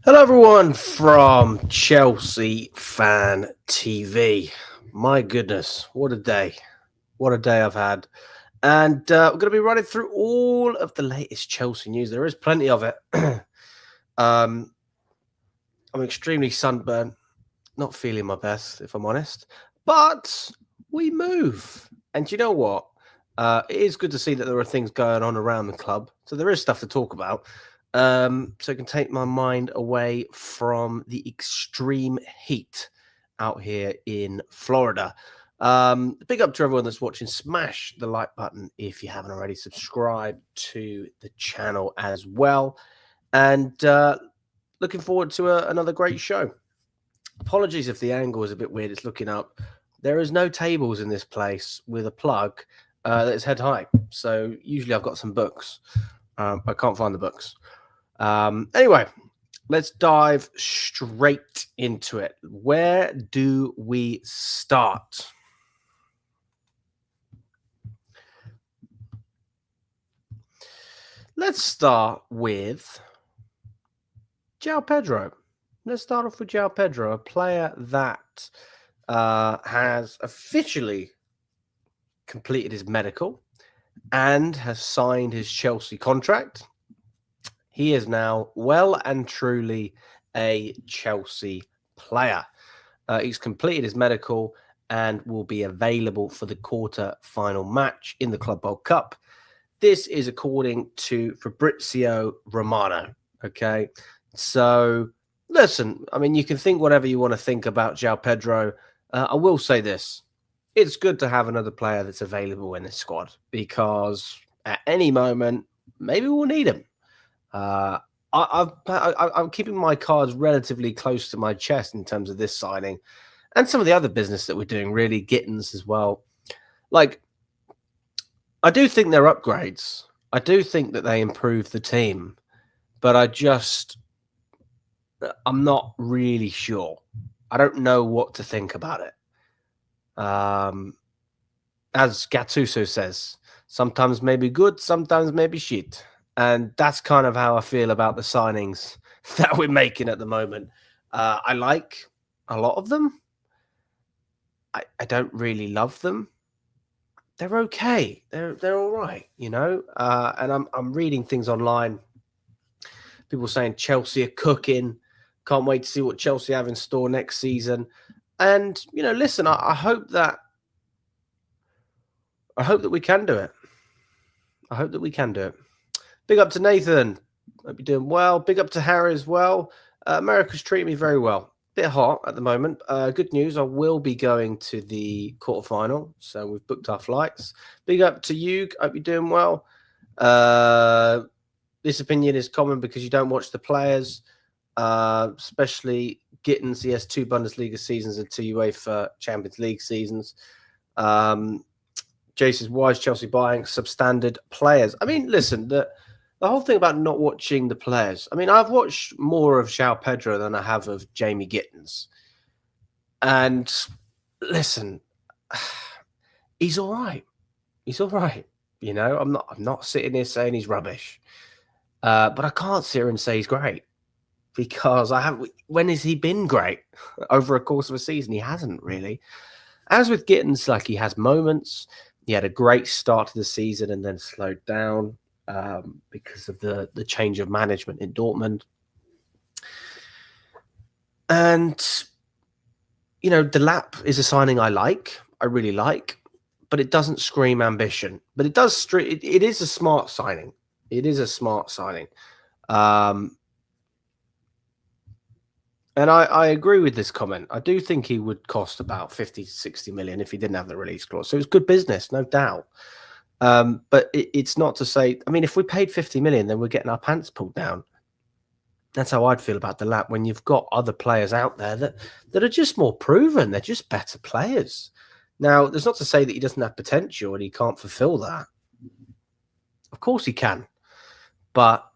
Hello, everyone from Chelsea Fan TV. My goodness, what a day! What a day I've had. And we're going to be running through all of the latest Chelsea news. There is plenty of it. I'm extremely sunburnt, not feeling my best, if I'm honest. But we move. And you know what? It is good to see that there are things going on around the club. So there is stuff to talk about. So it can take my mind away from the extreme heat out here in Florida. Big up to everyone that's watching. Smash the like button if you haven't already. Subscribe to the channel as well. And looking forward to another great show. Apologies if the angle is a bit weird. It's looking up. There is no tables in this place with a plug that's head high. So usually I've got some books. I can't find the books. Anyway, let's dive straight into it. Where do we start? Let's start with Pedro. Let's start off with Pedro, a player that has officially completed his medical and has signed his Chelsea contract. He is now well and truly a Chelsea player. He's completed his medical and will be available for the quarter-final match in the Club World Cup. This is according to Fabrizio Romano, okay? So, listen, I mean, you can think whatever you want to think about João Pedro. I will say this. It's good to have another player that's available in this squad because at any moment, maybe we'll need him. I'm keeping my cards relatively close to my chest in terms of this signing and some of the other business that we're doing, really, Gittins as well. Like, I do think they're upgrades. I do think that they improve the team, but I'm not really sure. I don't know what to think about it. As Gattuso says, sometimes maybe good, sometimes maybe shit. And that's kind of how I feel about the signings that we're making at the moment. I like a lot of them. I don't really love them. They're okay. They're all right, you know. And I'm reading things online. People saying Chelsea are cooking. Can't wait to see what Chelsea have in store next season. And you know, listen, I hope that we can do it. I hope that we can do it. Big up to Nathan. Hope you're doing well. Big up to Harry as well. America's treating me very well. Bit hot at the moment. Good news, I will be going to the quarterfinal, so we've booked our flights. Big up to you. Hope you're doing well. This opinion is common because you don't watch the players, especially Gittins. He has 2 Bundesliga seasons and 2 UEFA Champions League seasons. Jay says, why is Chelsea buying substandard players? I mean, listen, the whole thing about not watching the players. I mean, I've watched more of João Pedro than I have of Jamie Gittins. And listen, he's all right. He's all right. You know, I'm not sitting here saying he's rubbish. But I can't sit here and say he's great because when has he been great? Over a course of a season, he hasn't really. As with Gittins, like he has moments. He had a great start to the season and then slowed down because of the change of management in Dortmund. And, you know, Delap is a signing I really like, but it doesn't scream ambition. But it does. It is a smart signing. It is a smart signing. And I agree with this comment. I do think he would cost about 50 to 60 million if he didn't have the release clause. So it's good business, no doubt. But it's not to say, I mean, if we paid 50 million, then we're getting our pants pulled down. That's how I'd feel about the lap when you've got other players out there that are just more proven. They're just better players. Now, there's not to say that he doesn't have potential and he can't fulfill that. Of course he can. But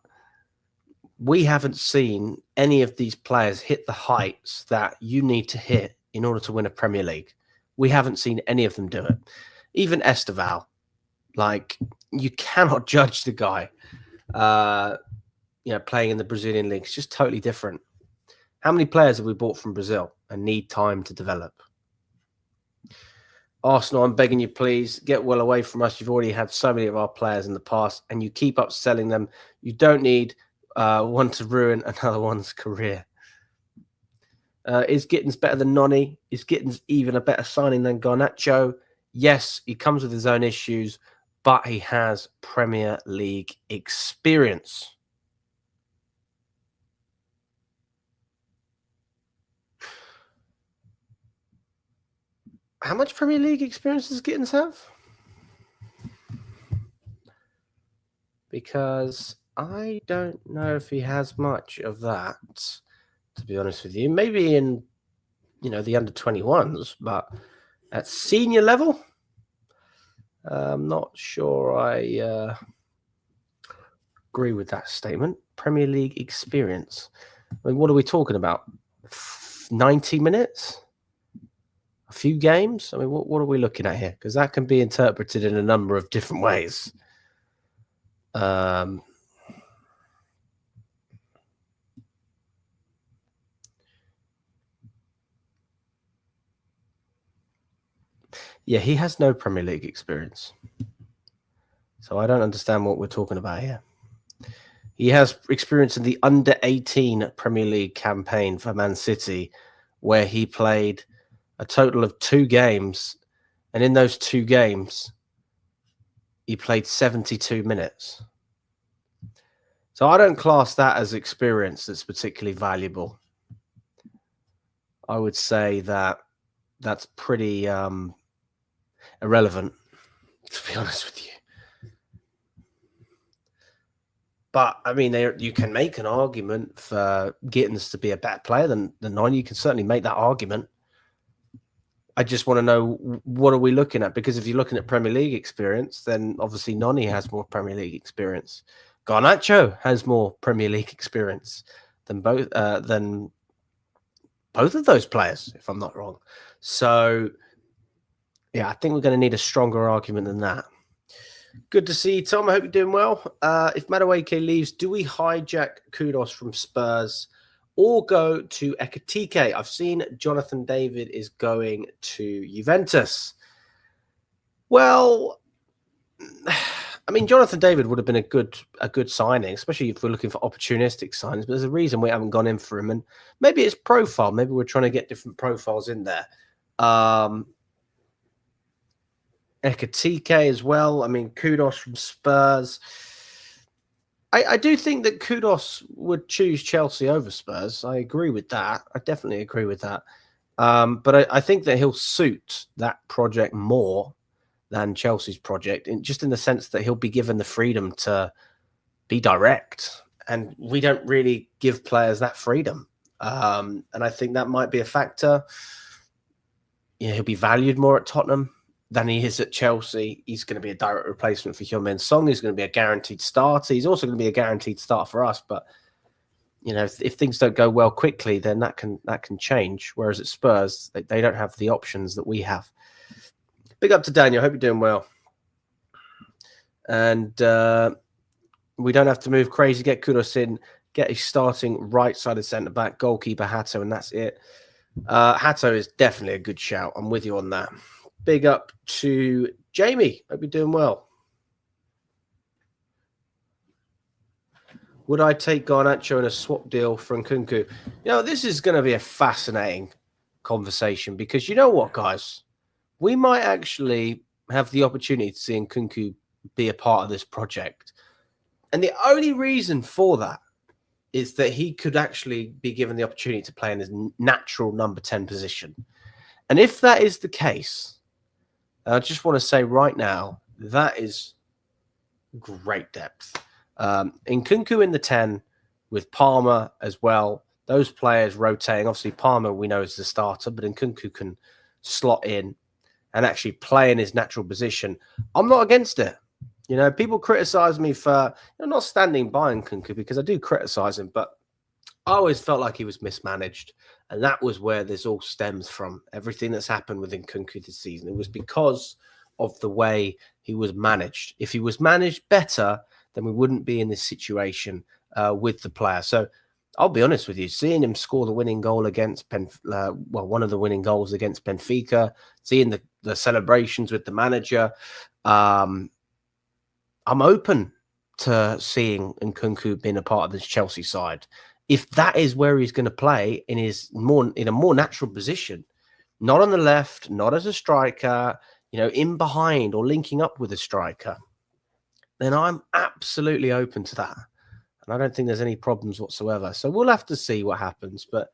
we haven't seen any of these players hit the heights that you need to hit in order to win a Premier League. We haven't seen any of them do it. Even Esteval. Like, you cannot judge the guy, playing in the Brazilian league. It's just totally different. How many players have we bought from Brazil and need time to develop? Arsenal, I'm begging you, please get well away from us. You've already had so many of our players in the past, and you keep upselling them. You don't need one to ruin another one's career. Is Gittins better than Noni? Is Gittins even a better signing than Garnacho? Yes, he comes with his own issues, but he has Premier League experience. How much Premier League experience does Gittins have? Because I don't know if he has much of that, to be honest with you. Maybe in, the under-21s, but at senior level, I'm not sure I agree with that statement. Premier League experience. I mean, what are we talking about? 90 minutes? A few games? I mean, what are we looking at here? Because that can be interpreted in a number of different ways. Yeah, he has no Premier League experience. So I don't understand what we're talking about here. He has experience in the under-18 Premier League campaign for Man City, where he played a total of 2 games. And in those 2 games, he played 72 minutes. So I don't class that as experience that's particularly valuable. I would say that that's pretty irrelevant, to be honest with you. But, I mean, you can make an argument for Gittins to be a better player than Noni. You can certainly make that argument. I just want to know, what are we looking at? Because if you're looking at Premier League experience, then obviously Noni has more Premier League experience. Garnacho has more Premier League experience than both of those players, if I'm not wrong. So, yeah, I think we're going to need a stronger argument than that. Good to see you, Tom. I hope you're doing well. If Madudeke leaves, do we hijack Kudos from Spurs or go to Ekitike? I've seen Jonathan David is going to Juventus. Well, I mean, Jonathan David would have been a good signing, especially if we're looking for opportunistic signings. But there's a reason we haven't gone in for him, and maybe it's profile. Maybe we're trying to get different profiles in there. Ekitike as well. I mean, Kudos from Spurs. I do think that Kudos would choose Chelsea over Spurs. I agree with that. I definitely agree with that. But I think that he'll suit that project more than Chelsea's project, just in the sense that he'll be given the freedom to be direct. And we don't really give players that freedom. And I think that might be a factor. Yeah, he'll be valued more at Tottenham than he is at Chelsea. He's going to be a direct replacement for Heung-min Son. He's going to be a guaranteed starter. He's also going to be a guaranteed start for us. But, if things don't go well quickly, then that can change. Whereas at Spurs, they don't have the options that we have. Big up to Daniel. Hope you're doing well. And we don't have to move crazy. Get Kudos in. Get a starting right-sided centre-back, goalkeeper Hato, and that's it. Hato is definitely a good shout. I'm with you on that. Big up to Jamie. Hope you're doing well. Would I take Garnacho in a swap deal for Nkunku? This is going to be a fascinating conversation because you know what, guys? We might actually have the opportunity to see Nkunku be a part of this project. And the only reason for that is that he could actually be given the opportunity to play in his natural number 10 position. And if that is the case, I just want to say right now, that is great depth. Nkunku in the 10 with Palmer as well. Those players rotating. Obviously, Palmer we know is the starter, but Nkunku can slot in and actually play in his natural position. I'm not against it. People criticize me for not standing by Nkunku because I do criticize him, but I always felt like he was mismanaged. And that was where this all stems from. Everything that's happened with Nkunku this season. It was because of the way he was managed. If he was managed better, then we wouldn't be in this situation with the player. So I'll be honest with you, seeing him score the winning goal against one of the winning goals against Benfica, seeing the celebrations with the manager, I'm open to seeing Nkunku being a part of this Chelsea side. If that is where he's going to play in a more natural position, not on the left, not as a striker, in behind or linking up with a striker, then I'm absolutely open to that. And I don't think there's any problems whatsoever. So we'll have to see what happens. But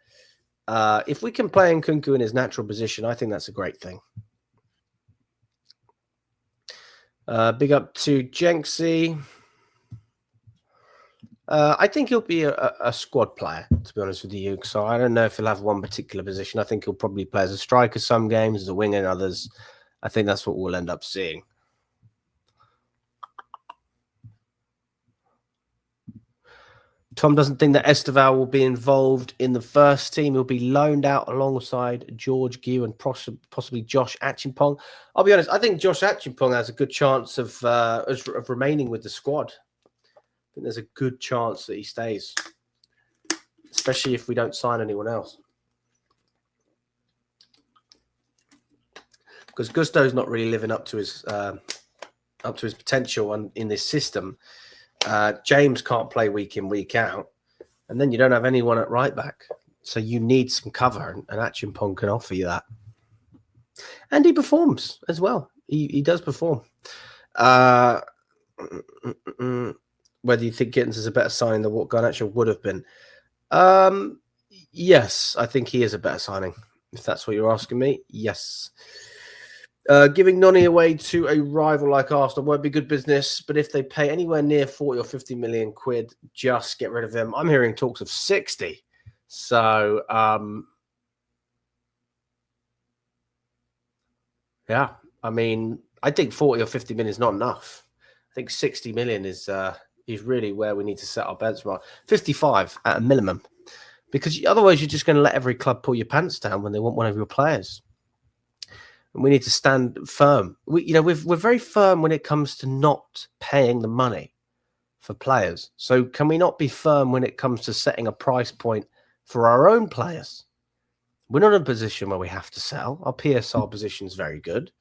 if we can play Nkunku in his natural position, I think that's a great thing. Big up to Jenksy. I think he'll be a squad player, to be honest with you. So I don't know if he'll have one particular position. I think he'll probably play as a striker some games, as a winger in others. I think that's what we'll end up seeing. Tom doesn't think that Esteval will be involved in the first team. He'll be loaned out alongside George Guiu and possibly Josh Achimpong. I'll be honest, I think Josh Achimpong has a good chance of remaining with the squad. I think there's a good chance that he stays, especially if we don't sign anyone else. Because Gusto's not really living up to his potential in this system. James can't play week in, week out, and then you don't have anyone at right back. So you need some cover, and Achimpong can offer you that. And he performs as well. He does perform. Whether you think Gittins is a better signing than what Garnacho would have been. Yes, I think he is a better signing, if that's what you're asking me. Yes. Giving Noni away to a rival like Arsenal won't be good business, but if they pay anywhere near 40 or 50 million quid, just get rid of him. I'm hearing talks of 60. So, yeah, I mean, I think 40 or 50 million is not enough. I think 60 million is really where we need to set our benchmark. 55 at a minimum, because otherwise you're just going to let every club pull your pants down when they want one of your players. And we need to stand firm. We're very firm when it comes to not paying the money for players. So can we not be firm when it comes to setting a price point for our own players? We're not in a position where we have to sell. Our PSR position is very good.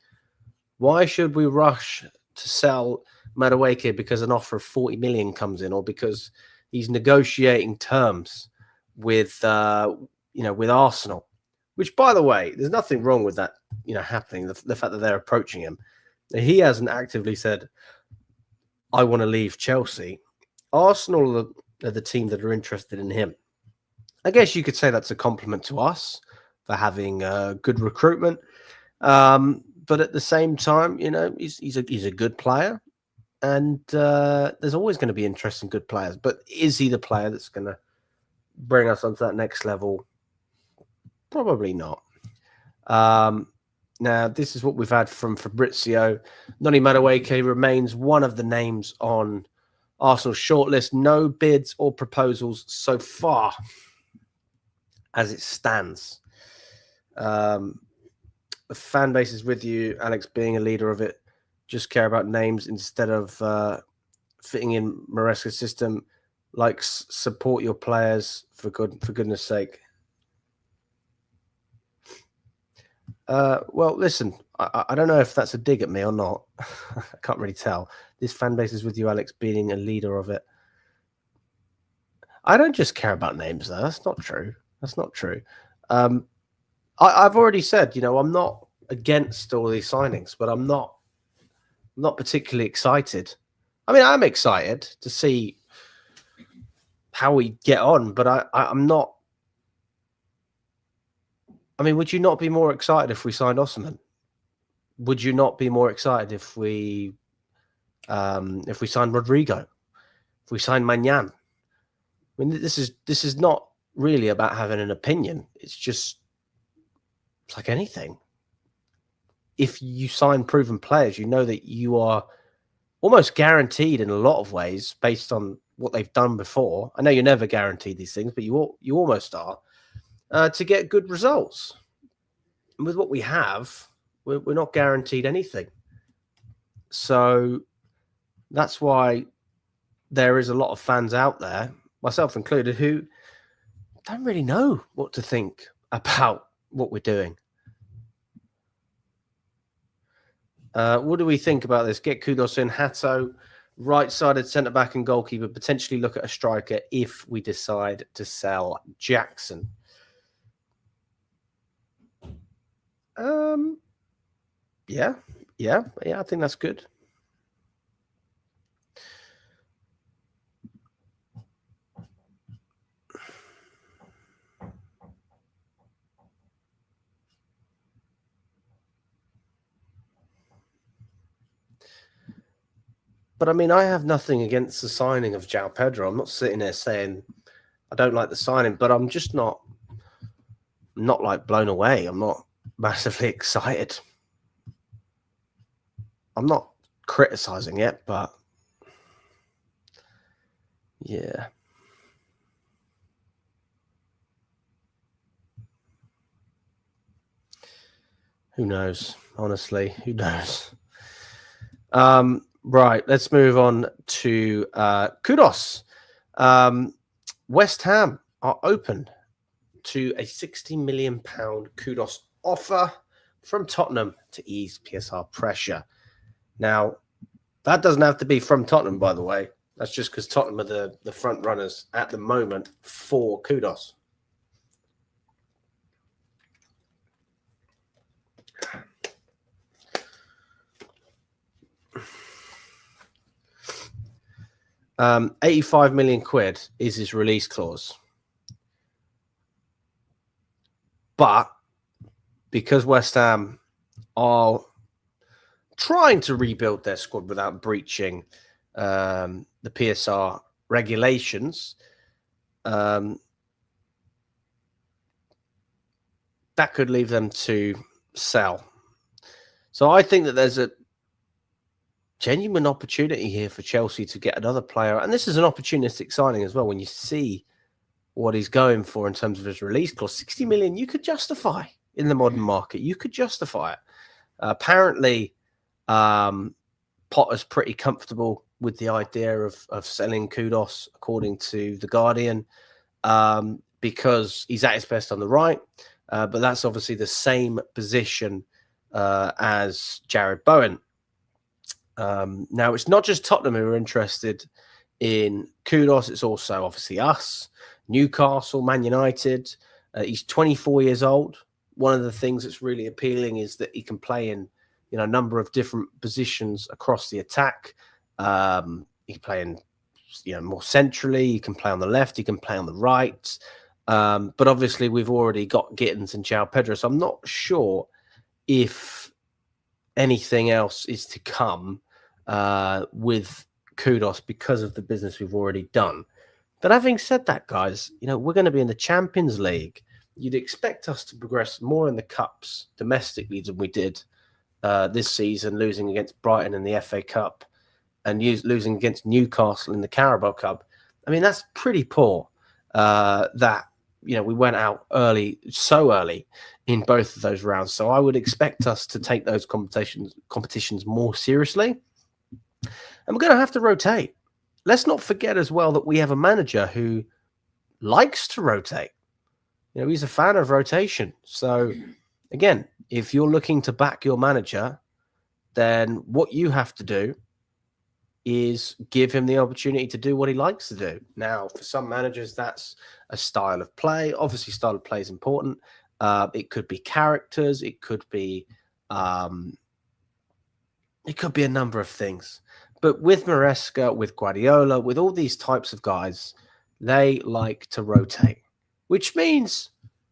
Why should we rush to sell Madudeke because an offer of 40 million comes in, or because he's negotiating terms with Arsenal? Which, by the way, there's nothing wrong with that, happening. The fact that they're approaching him, he hasn't actively said, "I want to leave Chelsea." Arsenal are the team that are interested in him. I guess you could say that's a compliment to us for having good recruitment, but at the same time, he's a good player, and there's always going to be interest in good players. But is he the player that's going to bring us onto that next level? Probably not. Now, this is what we've had from Fabrizio. Noni Madueke remains one of the names on Arsenal's shortlist. No bids or proposals so far as it stands. The fan base is with you, Alex, being a leader of it. Just care about names instead of fitting in Maresca's system. Support your players for goodness sake. Well, listen, I don't know if that's a dig at me or not. I can't really tell. This fan base is with you, Alex, being a leader of it. I don't just care about names, though. That's not true. I've already said, I'm not against all these signings, but I'm not particularly excited. I mean, I'm excited to see how we get on, but I'm not. I mean, would you not be more excited if we signed Osimhen? Would you not be more excited if we signed Rodrigo? If we signed Magnan? I mean, this is not really about having an opinion. It's like anything. If you sign proven players, you know that you are almost guaranteed in a lot of ways based on what they've done before. I know you're never guaranteed these things, but you almost are. To get good results. And with what we have, we're not guaranteed anything. So that's why there is a lot of fans out there, myself included, who don't really know what to think about what we're doing. What do we think about this? Get Kudos in, Hato, right-sided centre-back and goalkeeper, potentially look at a striker if we decide to sell Jackson. Yeah, I think that's good. But I mean, I have nothing against the signing of João Pedro. I'm not sitting there saying I don't like the signing, but I'm just not like blown away. I'm not massively excited. I'm not criticizing it, but yeah. Who knows? Honestly, who knows? Right, let's move on to Kudos. West Ham are open to a £60 million Kudos offer from Tottenham to ease PSR pressure. Now, that doesn't have to be from Tottenham, by the way. That's just because Tottenham are the front runners at the moment for Kudos. £85 million is his release clause. But because West Ham are trying to rebuild their squad without breaching the PSR regulations, that could leave them to sell. So I think that there's a genuine opportunity here for Chelsea to get another player. And this is an opportunistic signing as well. When you see what he's going for in terms of his release clause, 60 million, you could justify in the modern market. You could justify it. Apparently, Potter's pretty comfortable with the idea of selling Kudos, according to The Guardian, because he's at his best on the right. But that's obviously the same position as Jared Bowen. Now, it's not just Tottenham who are interested in Kudos. It's also obviously us, Newcastle, Man United. He's 24 years old. One of the things that's really appealing is that he can play in a number of different positions across the attack. He can play in more centrally. He can play on the left. He can play on the right. But obviously, we've already got Gittins and João Pedro, so I'm not sure if anything else is to come with Kudos because of the business we've already done. But having said that, guys, we're going to be in the Champions League. You'd expect us to progress more in the cups domestically than we did this season, losing against Brighton in the FA Cup and losing against Newcastle in the Carabao Cup. I mean, that's pretty poor that we went out so early in both of those rounds. So I would expect us to take those competitions more seriously. And we're going to have to rotate. Let's not forget as well that we have a manager who likes to rotate. He's a fan of rotation. So again, if you're looking to back your manager, then what you have to do is give him the opportunity to do what he likes to do. Now, for some managers, that's a style of play. Obviously, style of play is important. It could be characters. It could be a number of things. But with Maresca, with Guardiola, with all these types of guys, they like to rotate, which means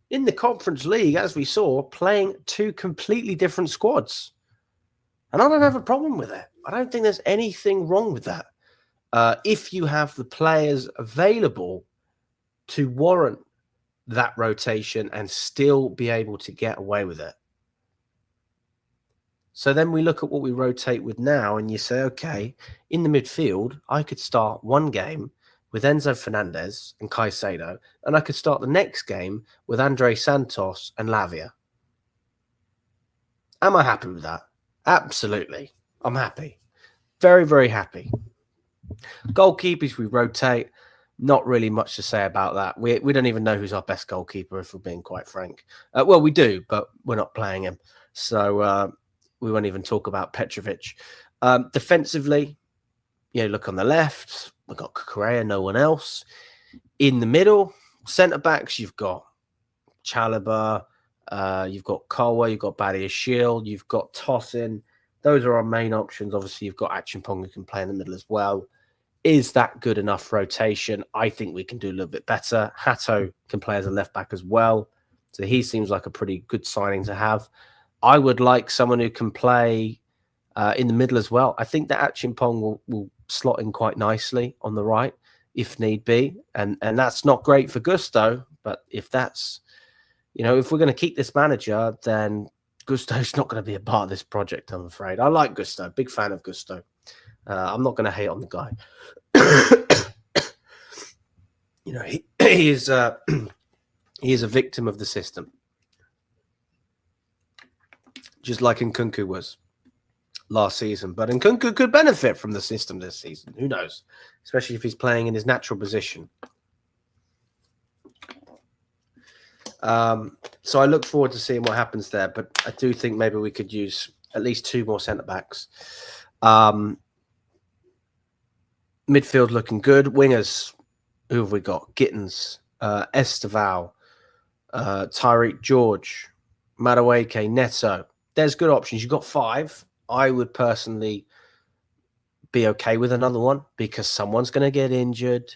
in the Conference League, as we saw, playing two completely different squads. And I don't have a problem with it. I don't think there's anything wrong with that. If you have the players available to warrant that rotation and still be able to get away with it. So then we look at what we rotate with now and you say, okay, in the midfield, I could start one game with Enzo Fernandez and Caicedo, and I could start the next game with Andre Santos and Lavia. Am I happy with that? Absolutely. I'm happy. Very, very happy. Goalkeepers, we rotate. Not really much to say about that. We don't even know who's our best goalkeeper, if we're being quite frank. Well, we do, but we're not playing him. So we won't even talk about Petrovic. Defensively, look on the left. We've got Kukurea, no one else. In the middle, centre-backs, you've got Chalobah, you've got Colwell, you've got Badia Shield, you've got Tosin. Those are our main options. Obviously, you've got Achimpong who can play in the middle as well. Is that good enough rotation? I think we can do a little bit better. Hato can play as a left-back as well. So he seems like a pretty good signing to have. I would like someone who can play in the middle as well. I think that Achimpong will slot in quite nicely on the right if need be. And that's not great for Gusto, but if that's, if we're going to keep this manager, then Gusto's not going to be a part of this project, I'm afraid. I like Gusto, big fan of Gusto. I'm not going to hate on the guy. He is a victim of the system, just like Nkunku was last season. But Nkunku could benefit from the system this season. Who knows? Especially if he's playing in his natural position. So I look forward to seeing what happens there. But I do think maybe we could use at least 2 more centre-backs. Midfield looking good. Wingers, who have we got? Gittins, Esteval, Tyreek George, Madudeke, Neto. There's good options. You've got 5. I would personally be okay with another one because someone's going to get injured.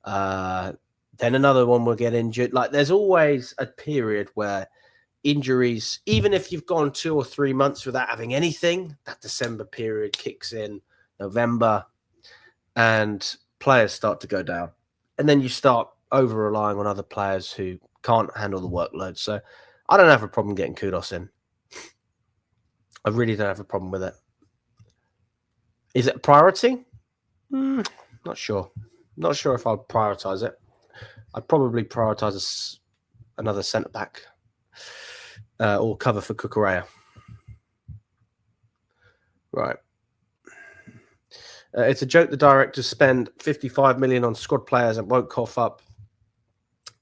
Then another one will get injured. Like, there's always a period where injuries, even if you've gone 2 or 3 months without having anything, that December period kicks in, November, and players start to go down. And then you start over-relying on other players who can't handle the workload. So I don't have a problem getting Kudos in. I really don't have a problem with it. Is it a priority? Not sure. Not sure if I'd prioritize it. I'd probably prioritize another centre-back or cover for Kukurea. Right. It's a joke the directors spend 55 million on squad players and won't cough up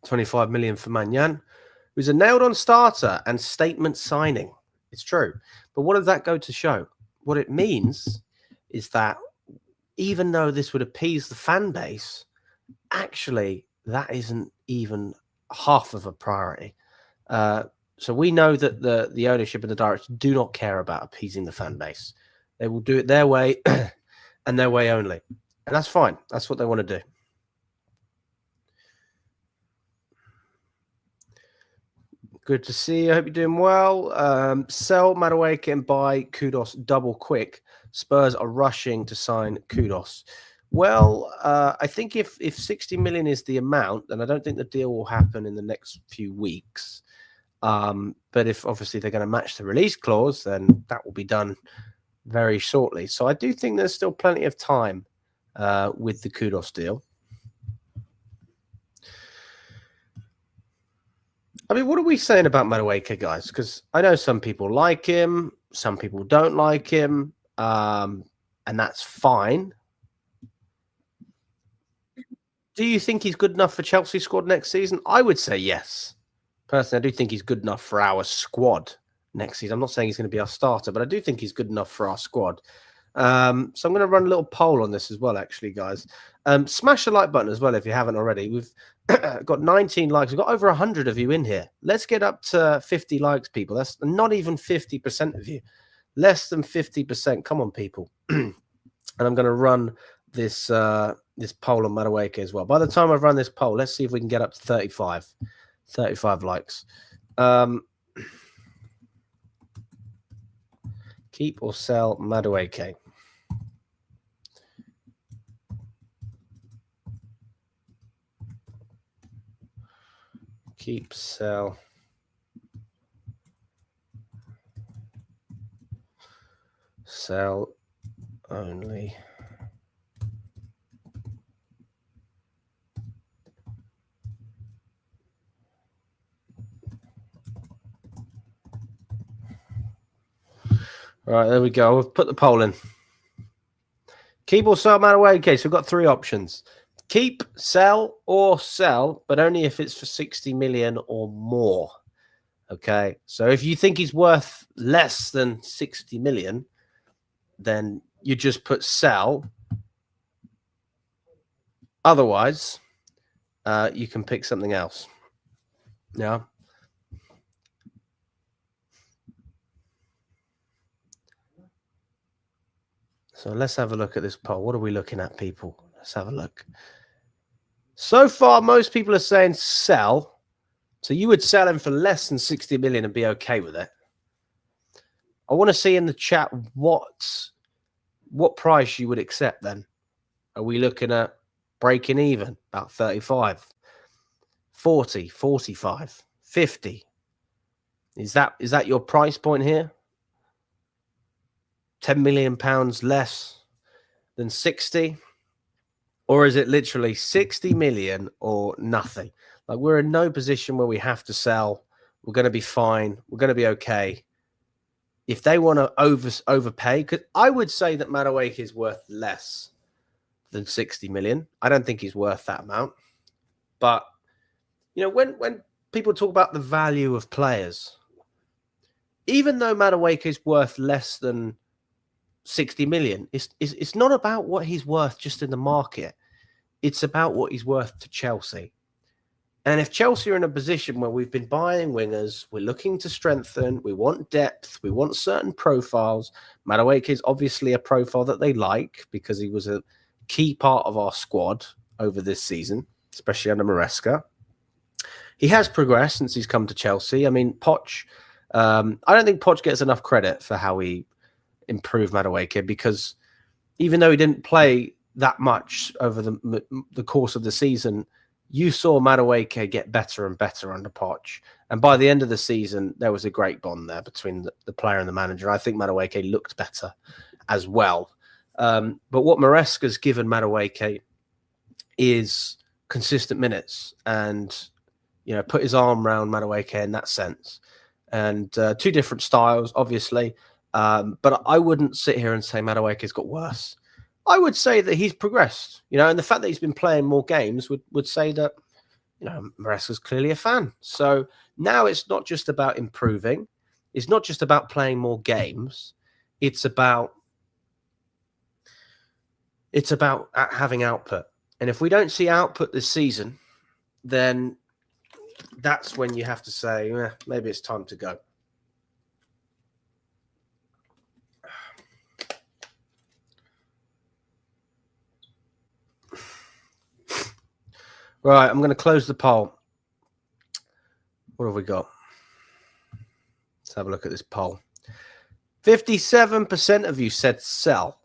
25 million for Magnan, who's a nailed-on starter and statement signing. It's true. But what does that go to show? What it means is that even though this would appease the fan base, actually that isn't even half of a priority. So we know that the ownership and the directors do not care about appeasing the fan base. They will do it their way and their way only. And that's fine. That's what they want to do. Good to see you. I hope you're doing well. Sell Madudeke and buy Kudos double quick. Spurs are rushing to sign Kudos. Well, I think if 60 million is the amount, then I don't think the deal will happen in the next few weeks. But if obviously they're going to match the release clause, then that will be done very shortly. So I do think there's still plenty of time with the Kudos deal. I mean, what are we saying about Madudeke, guys? Because I know some people like him, some people don't like him, and that's fine. Do you think he's good enough for Chelsea squad next season? I would say yes. Personally, I do think he's good enough for our squad next season. I'm not saying he's going to be our starter, but I do think he's good enough for our squad. So I'm going to run a little poll on this as well, actually, guys. Smash the like button as well if you haven't already. We've got 19 likes. We've got over 100 of you in here. Let's get up to 50 likes, people. That's not even 50% of you. Less than 50%. Come on, people. And I'm going to run this this poll on Madudeke as well. By the time I've run this poll, let's see if we can get up to 35 likes. Keep or sell Madudeke? Keep, sell. Sell only. All right, there we go. We've put the poll in. Keep or sell Madudeke. So we've got 3 options. Keep, sell, or sell, but only if it's for 60 million or more. Okay, so if you think he's worth less than 60 million, then you just put sell. Otherwise, you can pick something else. Yeah. So let's have a look at this poll. What are we looking at, people? Let's have a look. So far, most people are saying sell. So you would sell him for less than 60 million and be okay with it. I want to see in the chat what price you would accept then. Are we looking at breaking even? About 35, 40, 45, 50? Is that your price point here? 10 million pounds less than 60? Or is it literally 60 million or nothing? Like, we're in no position where we have to sell. We're going to be fine. We're going to be okay. If they want to overpay, because I would say that Madudeke is worth less than 60 million. I don't think he's worth that amount. But, you know, when people talk about the value of players, even though Madudeke is worth less than 60 million, it's not about what he's worth just in the market. It's about what he's worth to Chelsea. And if Chelsea are in a position where we've been buying wingers, we're looking to strengthen, we want depth, we want certain profiles. Madudeke is obviously a profile that they like because he was a key part of our squad over this season, especially under Maresca. He has progressed since he's come to Chelsea. I mean, Poch, I don't think Poch gets enough credit for how he improved Madudeke, because even though he didn't play that much over the course of the season, you saw Madudeke get better and better under Poch. And by the end of the season, there was a great bond there between the player and the manager. I think Madudeke looked better as well. But what Maresca's given Madudeke is consistent minutes and, you know, put his arm around Madudeke in that sense. And two different styles, obviously. But I wouldn't sit here and say Madueke's got worse. I would say that he's progressed, you know, and the fact that he's been playing more games would say that, you know, Maresca's clearly a fan. So now it's not just about improving. It's not just about playing more games. It's about having output. And if we don't see output this season, then that's when you have to say, maybe it's time to go. Right, I'm going to close the poll. What have we got? Let's have a look at this poll. 57% of you said sell,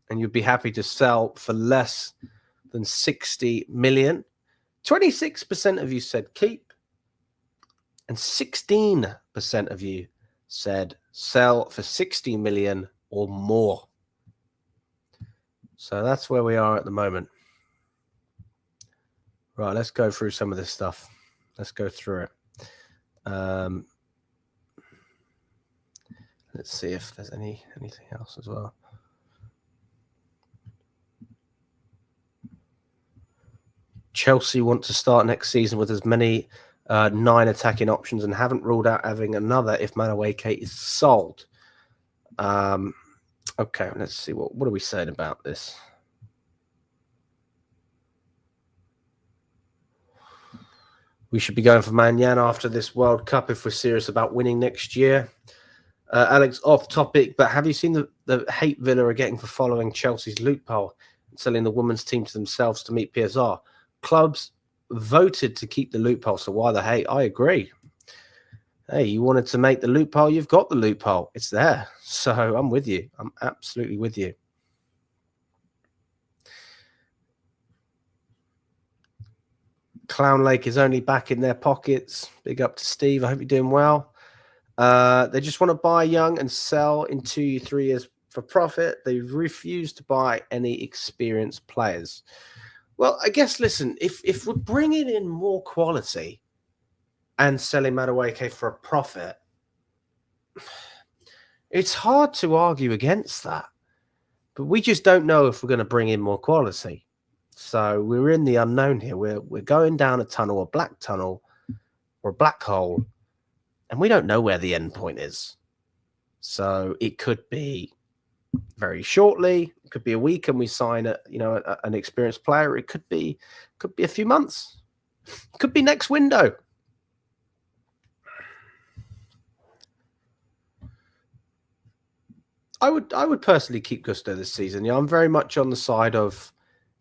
and you'd be happy to sell for less than 60 million. 26% of you said keep, and 16% of you said sell for 60 million or more. So that's where we are at the moment. Right, let's go through some of this stuff. Let's go through it. Let's see if there's anything else as well. Chelsea want to start next season with as many 9 attacking options and haven't ruled out having another if Madudeke is sold. Okay, let's see. What are we saying about this? We should be going for Manyan after this World Cup if we're serious about winning next year. Alex, off topic, but have you seen the hate Villa are getting for following Chelsea's loophole and selling the women's team to themselves to meet PSR? Clubs voted to keep the loophole, so why the hate? I agree. Hey, you wanted to make the loophole, you've got the loophole. It's there. So I'm with you. I'm absolutely with you. Clown Lake is only back in their pockets. Big up to Steve. I hope you're doing well. They just want to buy young and sell in 2-3 years for profit. They refuse to buy any experienced players. Well, I guess, listen, if we're bringing in more quality and selling Madudeke for a profit, it's hard to argue against that. But we just don't know if we're going to bring in more quality. So we're in the unknown here. We're going down a tunnel, a black tunnel, or a black hole, and we don't know where the end point is. So it could be very shortly. It could be a week, and we sign an experienced player. It could be a few months. It could be next window. I would personally keep Gusto this season. Yeah, I'm very much on the side of,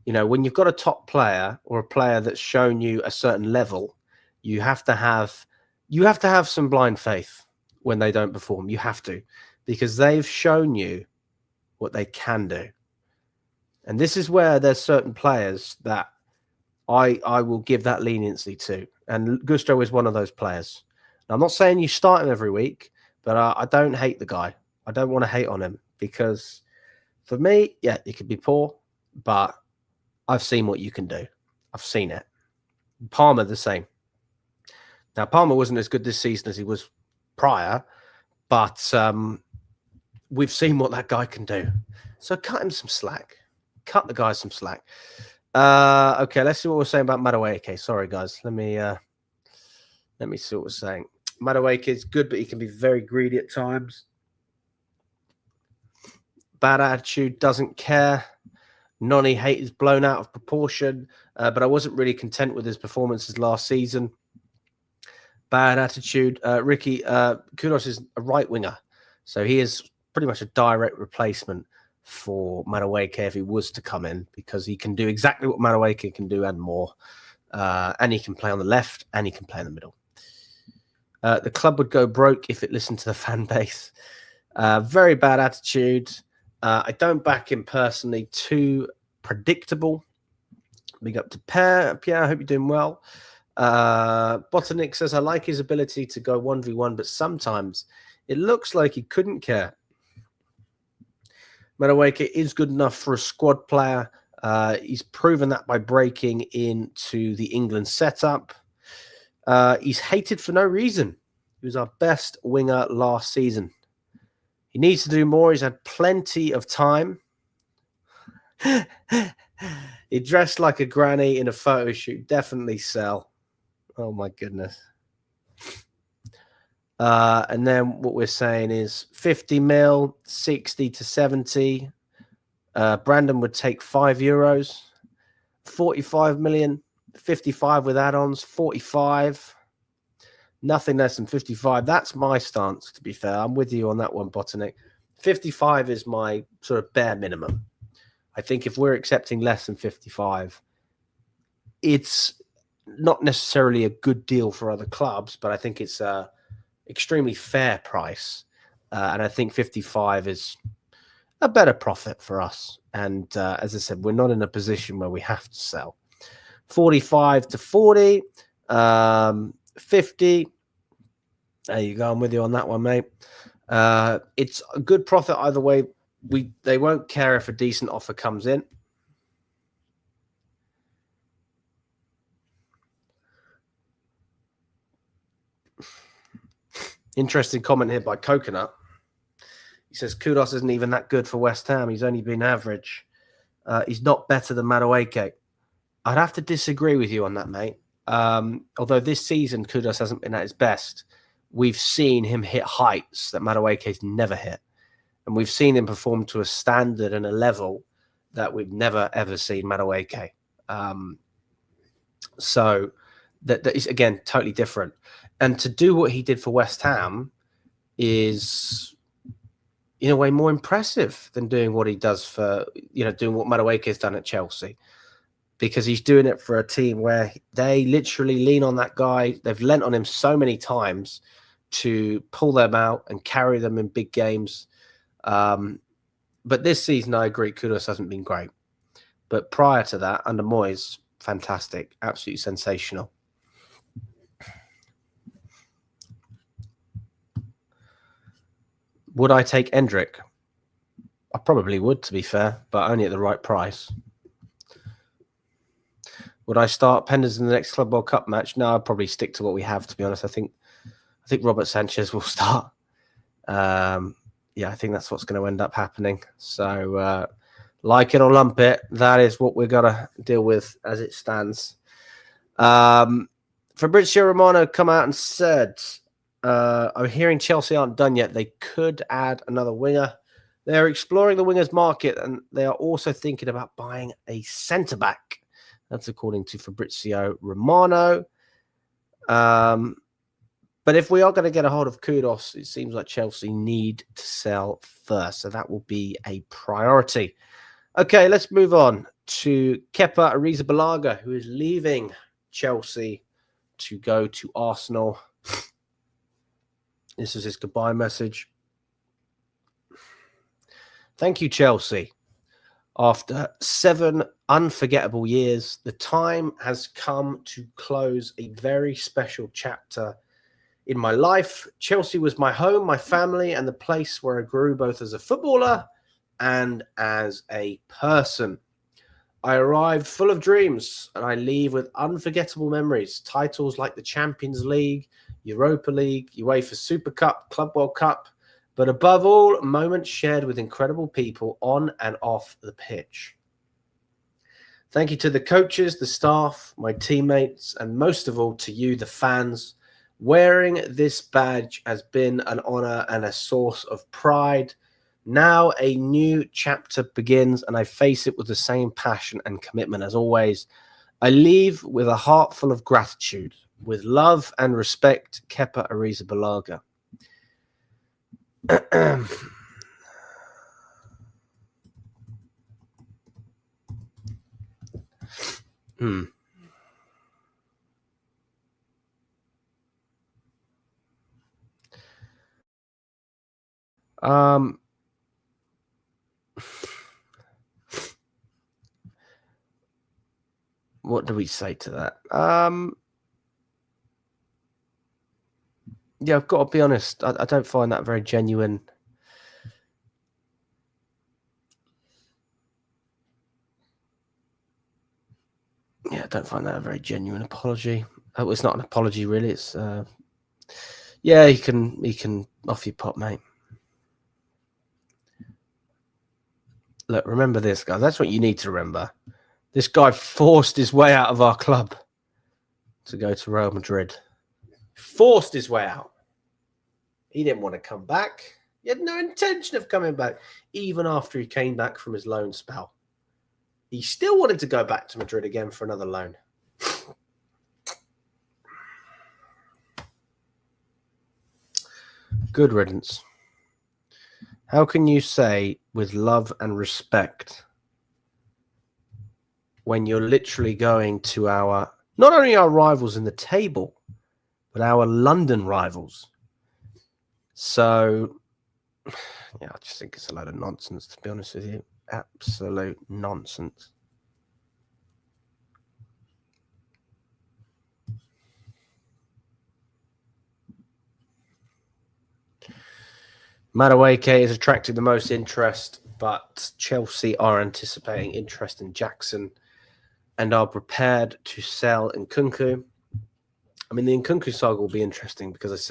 when you've got a top player or a player that's shown you a certain level, you have to have some blind faith when they don't perform. You have to, because they've shown you what they can do. And this is where there's certain players that I will give that leniency to. And Gusto is one of those players. Now, I'm not saying you start him every week, but I don't hate the guy. I don't want to hate on him, because for me, yeah, he could be poor, but I've seen what you can do. I've seen it. Palmer, the same. Now, Palmer wasn't as good this season as he was prior, but we've seen what that guy can do. So cut him some slack. Cut the guy some slack. Okay, let's see what we're saying about Madudeke. Sorry, guys. Let me see what we're saying. Madudeke is good, but he can be very greedy at times. Bad attitude, doesn't care. Noni hate is blown out of proportion, but I wasn't really content with his performances last season. Bad attitude. Ricky, Kudos is a right winger, so he is pretty much a direct replacement for Madudeke if he was to come in, because he can do exactly what Madudeke can do and more. And he can play on the left and he can play in the middle. The club would go broke if it listened to the fan base. Very bad attitude. I don't back him personally. Too predictable. Big up to Pierre. I hope you're doing well. Botanik says, I like his ability to go 1v1, but sometimes it looks like he couldn't care. Madudeke is good enough for a squad player. He's proven that by breaking into the England setup. He's hated for no reason. He was our best winger last season. He needs to do more. He's had plenty of time. He dressed like a granny in a photo shoot. Definitely sell. Oh, my goodness. And then what we're saying is 50 mil, 60 to 70. Brandon would take €5. 45 million, 55 with add-ons, 45. Nothing less than 55. That's my stance, to be fair. I'm with you on that one, Botanik. 55 is my sort of bare minimum. I think if we're accepting less than 55, it's not necessarily a good deal for other clubs, but I think it's a extremely fair price. And I think 55 is a better profit for us. And as I said, we're not in a position where we have to sell. 45 to 40, 50. There you go. I'm with you on that one, mate. It's a good profit either way. They won't care if a decent offer comes in. Interesting comment here by Coconut. He says, Kudos isn't even that good for West Ham. He's only been average. He's not better than Madudeke. I'd have to disagree with you on that, mate. Although this season, Kudos hasn't been at his best. We've seen him hit heights that Madueke's never hit. And we've seen him perform to a standard and a level that we've never, ever seen Madudeke. So that is, again, totally different. And to do what he did for West Ham is, in a way, more impressive than doing what he does for, doing what Madueke has done at Chelsea. Because he's doing it for a team where they literally lean on that guy. They've lent on him so many times to pull them out and carry them in big games. But this season, I agree, Kudos hasn't been great. But prior to that, under Moyes, fantastic, absolutely sensational. Would I take Endrick? I probably would, to be fair, but only at the right price. Would I start Penders in the next Club World Cup match? No, I'd probably stick to what we have, to be honest. I think Robert Sanchez will start. I think that's what's going to end up happening. So, Like it or lump it, that is what we're gonna deal with as it stands. Fabrizio Romano come out and said, I'm hearing Chelsea aren't done yet. They could add another winger. They're exploring the wingers market, and they are also thinking about buying a centre-back. That's according to Fabrizio Romano. But if we are going to get a hold of Kudos, it seems like Chelsea need to sell first. So that will be a priority. Okay, let's move on to Kepa Arrizabalaga, who is leaving Chelsea to go to Arsenal. This is his goodbye message. Thank you, Chelsea. After 7 unforgettable years, the time has come to close a very special chapter in my life. Chelsea was my home, my family, and the place where I grew both as a footballer and as a person. I arrived full of dreams, and I leave with unforgettable memories. Titles like the Champions League, Europa League, UEFA Super Cup, Club World Cup, but above all, moments shared with incredible people on and off the pitch. Thank you to the coaches, the staff, my teammates, and most of all to you, the fans. Wearing this badge has been an honor and a source of pride. Now a new chapter begins, and I face it with the same passion and commitment as always. I leave with a heart full of gratitude. With love and respect, Kepa Arrizabalaga. What do we say to that? Yeah, I've got to be honest. I don't find that very genuine. Yeah, I don't find that a very genuine apology. Oh, it's not an apology, really. It's yeah, he can off your pot, mate. Look, remember this, guys. That's what you need to remember. This guy forced his way out of our club to go to Real Madrid. Forced his way out. He didn't want to come back. He had no intention of coming back, even after he came back from his loan spell. He still wanted to go back to Madrid again for another loan. Good riddance. How can you say with love and respect when you're literally going to our, not only our rivals in the table, but our London rivals? So, yeah, I just think it's a load of nonsense, to be honest with you. Absolute nonsense. Madudeke has attracted the most interest, but Chelsea are anticipating interest in Jackson and are prepared to sell Nkunku. I mean, the Nkunku saga will be interesting because as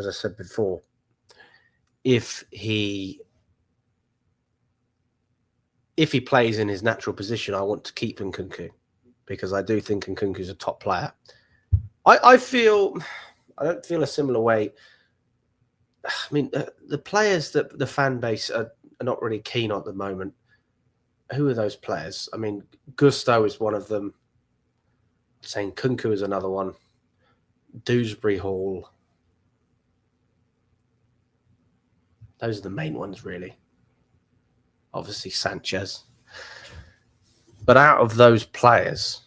I said before, if he plays in his natural position, I want to keep Nkunku because I do think Nkunku is a top player. I don't feel a similar way. I mean, the players that the fan base are not really keen on at the moment. Who are those players? I mean, Gusto is one of them. Saying Nkunku is another one. Dewsbury Hall. Those are the main ones, really. Obviously, Sanchez. But out of those players,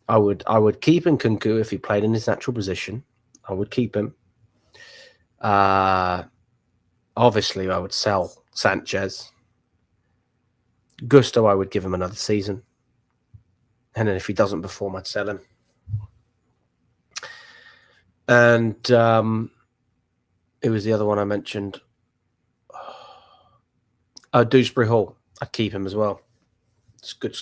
I would keep Nkunku if he played in his natural position. I would keep him. Obviously, I would sell Sanchez. Gusto, I would give him another season. And then if he doesn't perform, I'd sell him. And it was the other one I mentioned. Dewsbury Hall. I'd keep him as well. It's good.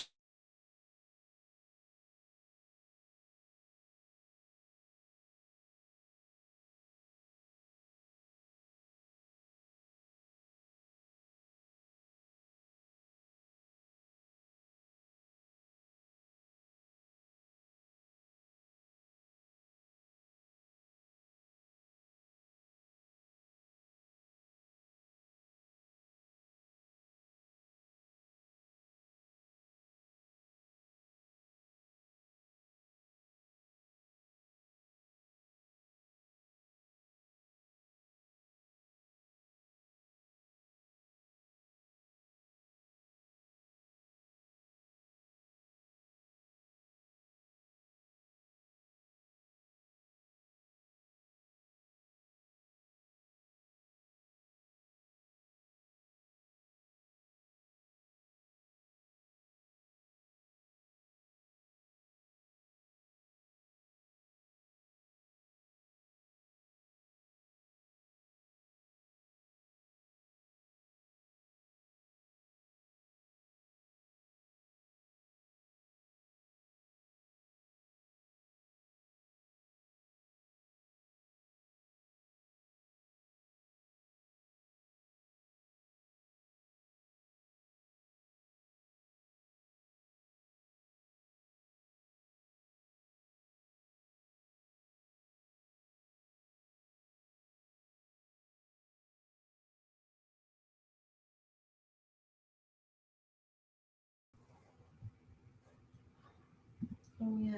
Oh yeah,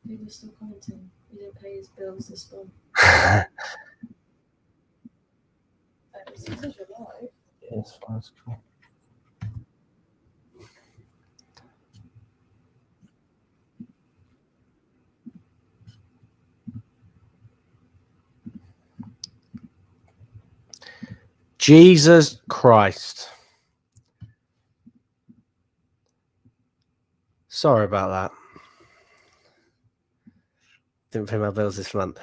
people are still commenting. He didn't pay his bills this month. It says you're live. Yes, that's cool. Jesus Christ. Sorry about that. Didn't pay my bills this month.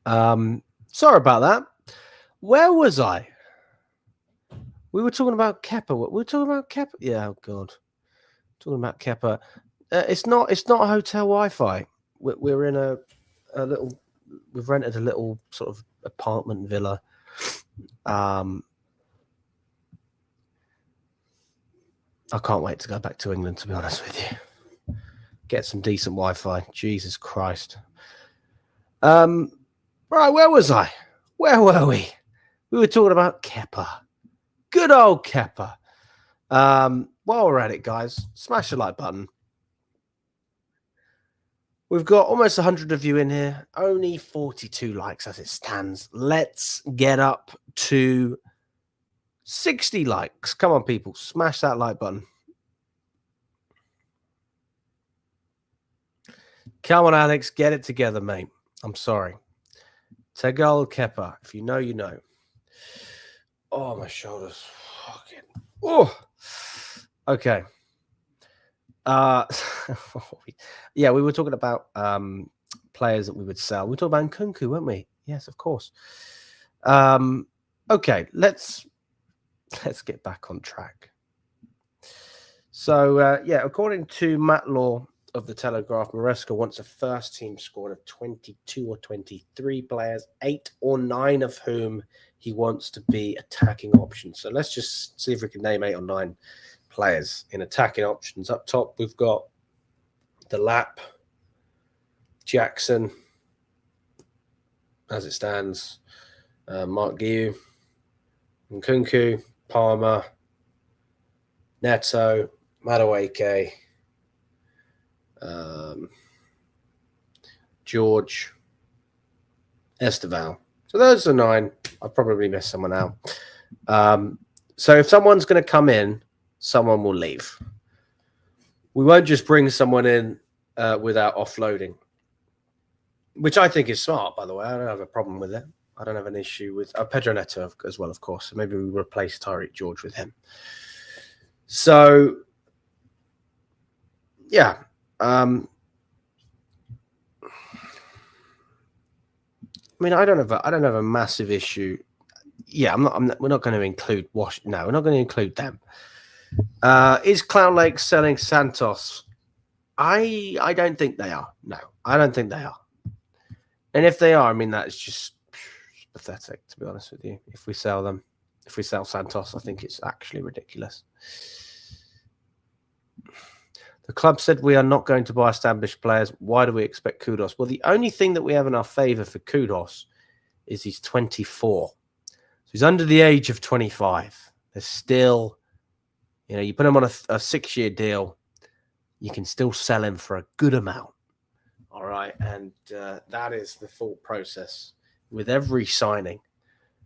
Sorry about that. Where was I? We were talking about Kepa. We were talking about Kepa. Yeah, oh God. Talking about Kepa. It's not hotel Wi-Fi. We're in a little. We've rented a little sort of apartment villa. I can't wait to go back to England, to be honest with you. Get some decent Wi-Fi. Jesus Christ. Right, where was I? Where were we? We were talking about Kepa. Good old Kepa. While we're at it, guys, smash the like button. We've got almost 100 of you in here. Only 42 likes as it stands. Let's get up to 60 likes. Come on, people. Smash that like button. Come on, Alex. Get it together, mate. I'm sorry. Tegal Kepa. If you know, you know. Oh, my shoulders. Oh. Okay. Yeah, we were talking about players that we would sell. We were talking about Nkunku, weren't we? Yes, of course. Okay, let's get back on track. So yeah, according to Matt Law of the Telegraph, Maresca wants a first team squad of 22 or 23 players, 8 or 9 of whom he wants to be attacking options. So let's just see if we can name 8 or 9 players in attacking options. Up top, we've got Delap, Jackson, as it stands, Mark Guiu, Nkunku, Palmer, Neto, Madudeke, George, Esteval. So those are 9. I'll probably miss someone out. So if someone's going to come in, someone will leave. We won't just bring someone in without offloading, which I think is smart, by the way. I don't have a problem with it. I don't have an issue with Pedro Neto as well, of course. So maybe we replace Tyreek George with him. So, yeah. I mean, I don't have a massive issue. Yeah, we're not going to include Wash. No, we're not going to include them. Is Clown Lake selling Santos? I don't think they are. No, I don't think they are. And if they are, I mean, that's just pathetic, to be honest with you. If we sell them, if we sell Santos, I think it's actually ridiculous. The club said we are not going to buy established players. Why do we expect Kudos? Well, the only thing that we have in our favour for Kudos is he's 24. So he's under the age of 25. There's still, you know, you put him on a 6-year deal, you can still sell him for a good amount. All right. And that is the thought process with every signing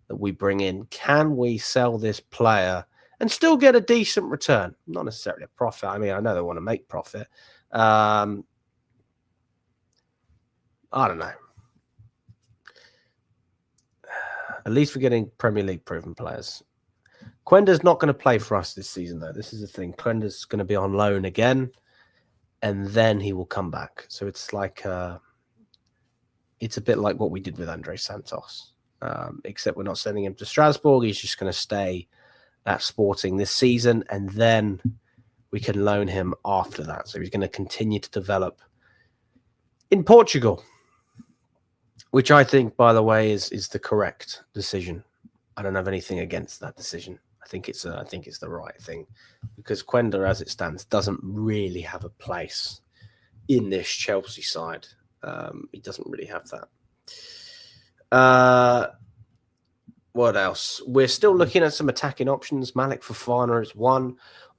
that we bring in. Can we sell this player and still get a decent return? Not necessarily a profit. I mean, I know they want to make profit. I don't know. At least we're getting Premier League proven players. Quenda's not going to play for us this season, though. This is the thing. Quenda's going to be on loan again, and then he will come back. So it's like it's a bit like what we did with Andre Santos, except we're not sending him to Strasbourg. He's just going to stay at Sporting this season, and then we can loan him after that. So he's going to continue to develop in Portugal, which I think, by the way, is the correct decision. I don't have anything against that decision. I think it's the right thing, because Quenda, as it stands, doesn't really have a place in this Chelsea side. He doesn't really have that. What else? We're still looking at some attacking options. Malik Fofana is one.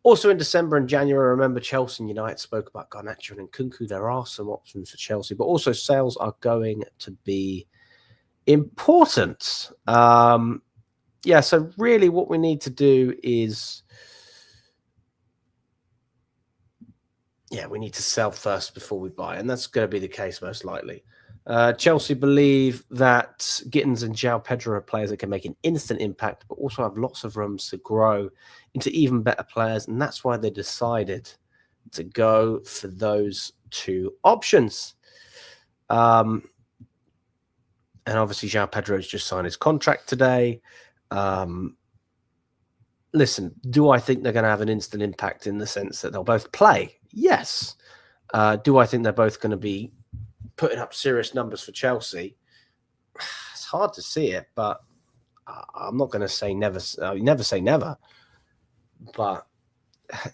Also in December and January, remember Chelsea and United spoke about Garnacho and Nkunku. There are some options for Chelsea, but also sales are going to be important. Yeah, so really what we need to do is, we need to sell first before we buy, and that's going to be the case most likely. Chelsea believe that Gittins and João Pedro are players that can make an instant impact, but also have lots of rooms to grow into even better players, and that's why they decided to go for those two options. And obviously, João Pedro has just signed his contract today. Listen, do I think they're going to have an instant impact in the sense that they'll both play? Yes. Do I think they're both going to be putting up serious numbers for Chelsea? It's hard to see it, but I'm not going to say never. Never say never, but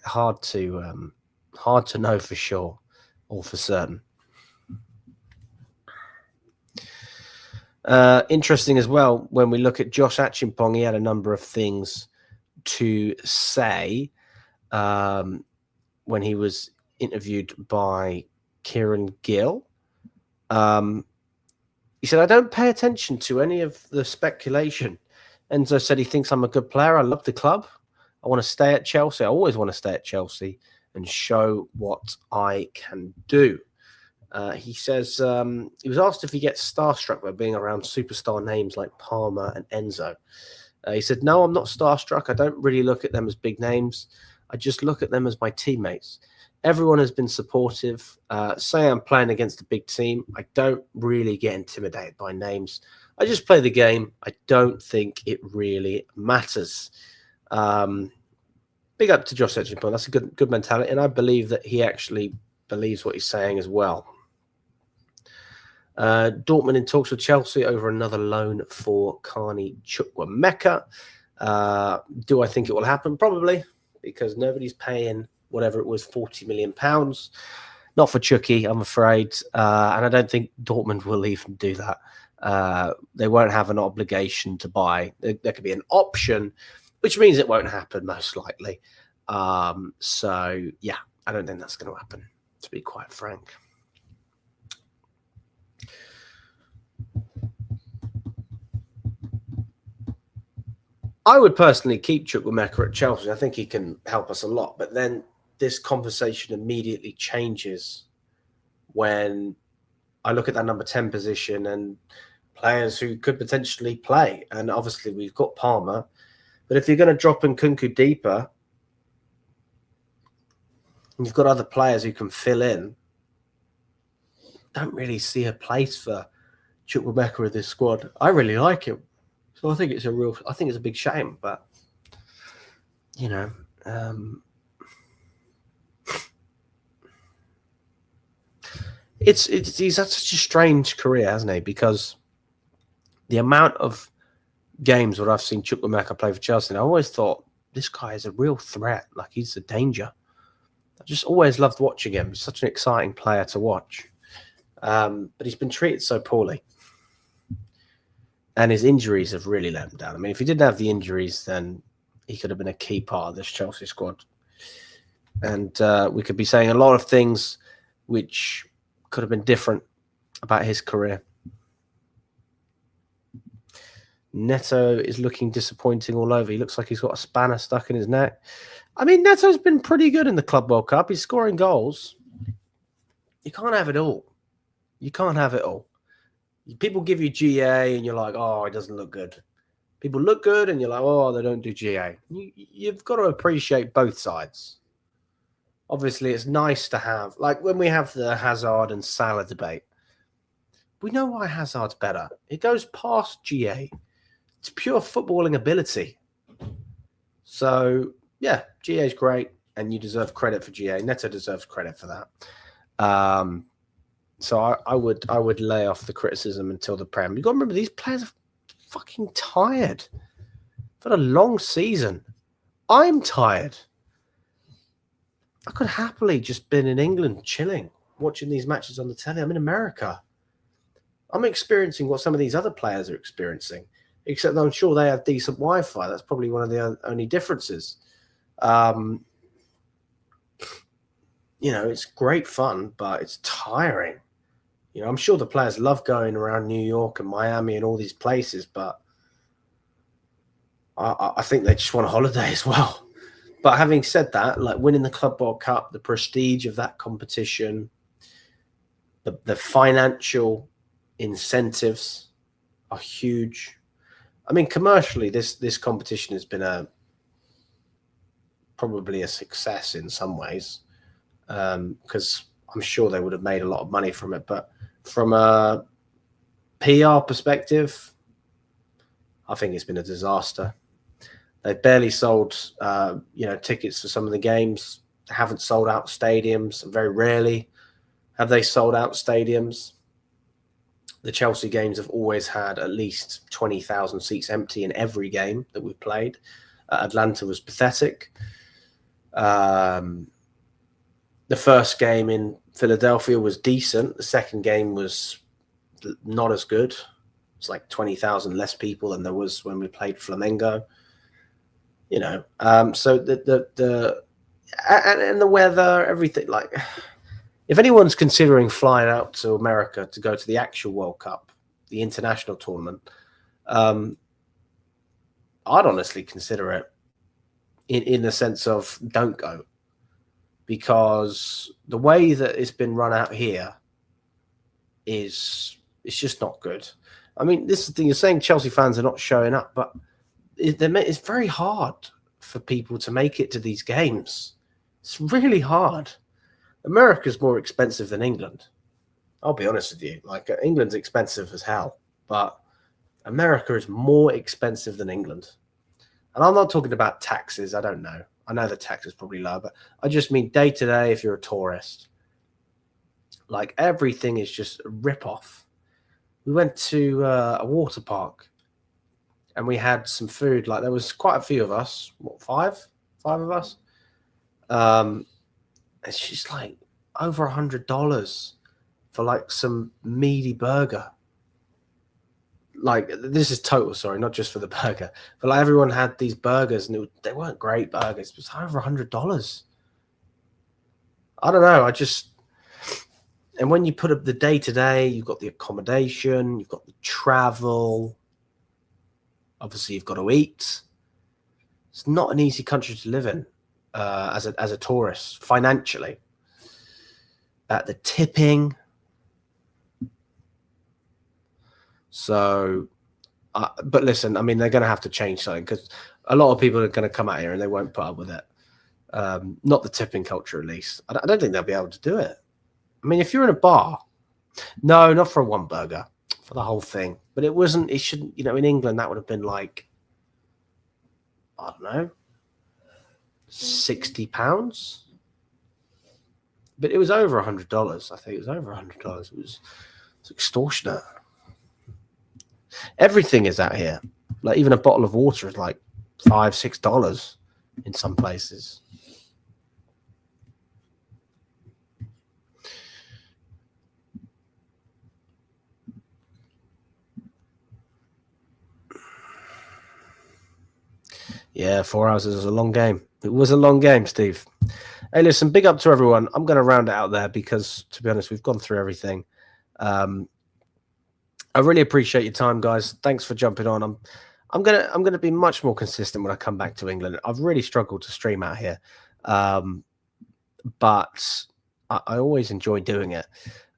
hard to know for sure or for certain. Interesting as well, when we look at Josh Achimpong, he had a number of things to say when he was interviewed by Kieran Gill. He said, I don't pay attention to any of the speculation. Enzo said he thinks I'm a good player. I love the club. I want to stay at Chelsea. I always want to stay at Chelsea and show what I can do. He says he was asked if he gets starstruck by being around superstar names like Palmer and Enzo. He said, no, I'm not starstruck. I don't really look at them as big names. I just look at them as my teammates. Everyone has been supportive. Say I'm playing against a big team, I don't really get intimidated by names. I just play the game. I don't think it really matters. Big up to Josh Achimpong. That's a good mentality, and I believe that he actually believes what he's saying as well. Dortmund in talks with Chelsea over another loan for Carney Chukwuemeka. Do I think it will happen? Probably, because nobody's paying whatever it was, £40 million. Not for Chucky, I'm afraid. And I don't think Dortmund will even do that. They won't have an obligation to buy. There could be an option, which means it won't happen most likely. So, yeah, I don't think that's going to happen, to be quite frank. I would personally keep Chukwuemeka at Chelsea. I think he can help us a lot. But then this conversation immediately changes when I look at that number 10 position and players who could potentially play. And obviously we've got Palmer. But if you're going to drop Nkunku deeper, and you've got other players who can fill in, don't really see a place for Chukwuemeka in this squad. I really like him. So I think it's a big shame, but you know, he's had such a strange career, hasn't he? Because the amount of games where I've seen Chukwuemeka play for Chelsea, and I always thought this guy is a real threat. Like, he's a danger. I just always loved watching him. He's such an exciting player to watch, but he's been treated so poorly. And his injuries have really let him down. I mean, if he didn't have the injuries, then he could have been a key part of this Chelsea squad. And we could be saying a lot of things which could have been different about his career. Neto is looking disappointing all over. He looks like he's got a spanner stuck in his neck. I mean, Neto's been pretty good in the Club World Cup. He's scoring goals. You can't have it all. You can't have it all. People give you GA and you're like, oh, it doesn't look good. People look good and you're like, oh, they don't do GA. You've got to appreciate both sides. Obviously, it's nice to have, like when we have the Hazard and Salah debate, we know why Hazard's better. It goes past GA. It's pure footballing ability. So, yeah, GA is great and you deserve credit for GA. Neto deserves credit for that. So I would lay off the criticism until the Prem. You've got to remember, these players are fucking tired. They've had a long season. I'm tired. I could happily just been in England chilling, watching these matches on the telly. I'm in America. I'm experiencing what some of these other players are experiencing, except I'm sure they have decent Wi-Fi. That's probably one of the only differences. it's great fun, but it's tiring. I'm sure the players love going around New York and Miami and all these places, but I think they just want a holiday as well. But having said that, like winning the Club World Cup, the prestige of that competition, the financial incentives are huge. I mean, commercially, this competition has been probably a success in some ways, because I'm sure they would have made a lot of money from it. But from a PR perspective, I think it's been a disaster. They've barely sold, tickets for some of the games. They haven't sold out stadiums. Very rarely have they sold out stadiums. The Chelsea games have always had at least 20,000 seats empty in every game that we've played. Atlanta was pathetic. The first game in Philadelphia was decent. The second game was not as good. It's like 20,000 less people than there was when we played Flamengo. So and the weather, everything. Like, if anyone's considering flying out to America to go to the actual World Cup, the international tournament, I'd honestly consider it in the sense of don't go, because the way that it's been run out here it's just not good. I mean, this is the thing, you're saying Chelsea fans are not showing up, but it's very hard for people to make it to these games. It's really hard. America's more expensive than England. I'll be honest with you. Like, England's expensive as hell, but America is more expensive than England. And I'm not talking about taxes. I don't know. I know the tax is probably low, but I just mean day to day if you're a tourist. Like, everything is just a rip-off. We went to a water park and we had some food. Like, there was quite a few of us. What, five of us? It's just like over $100 for like some meaty burger. Like, this is total, sorry, not just for the burger, but like everyone had these burgers and they weren't great burgers. It was over $100. I don't know. And when you put up the day to day, you've got the accommodation, you've got the travel. Obviously, you've got to eat. It's not an easy country to live in as a tourist financially. The tipping. So, but listen, I mean, they're going to have to change something, because a lot of people are going to come out here and they won't put up with it. Not the tipping culture, at least. I don't think they'll be able to do it. I mean, if you're in a bar, no, not for one burger, for the whole thing. But it shouldn't, in England, that would have been like, I don't know, £60. But it was over $100. I think it was over $100. It's extortionate. Everything is out here. Like, even a bottle of water is like $5, $6 in some places. Yeah, 4 hours is a long game. It was a long game, Steve. Hey, listen, big up to everyone. I'm going to round it out there because, to be honest, we've gone through everything. I really appreciate your time, guys. Thanks for jumping on. I'm gonna be much more consistent when I come back to England. I've really struggled to stream out here, but I always enjoy doing it.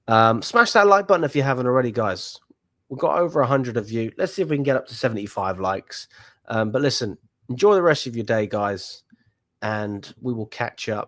Smash that like button if you haven't already, guys. We've got over 100 of you. Let's see if we can get up to 75 likes. But listen, enjoy the rest of your day, guys, and we will catch up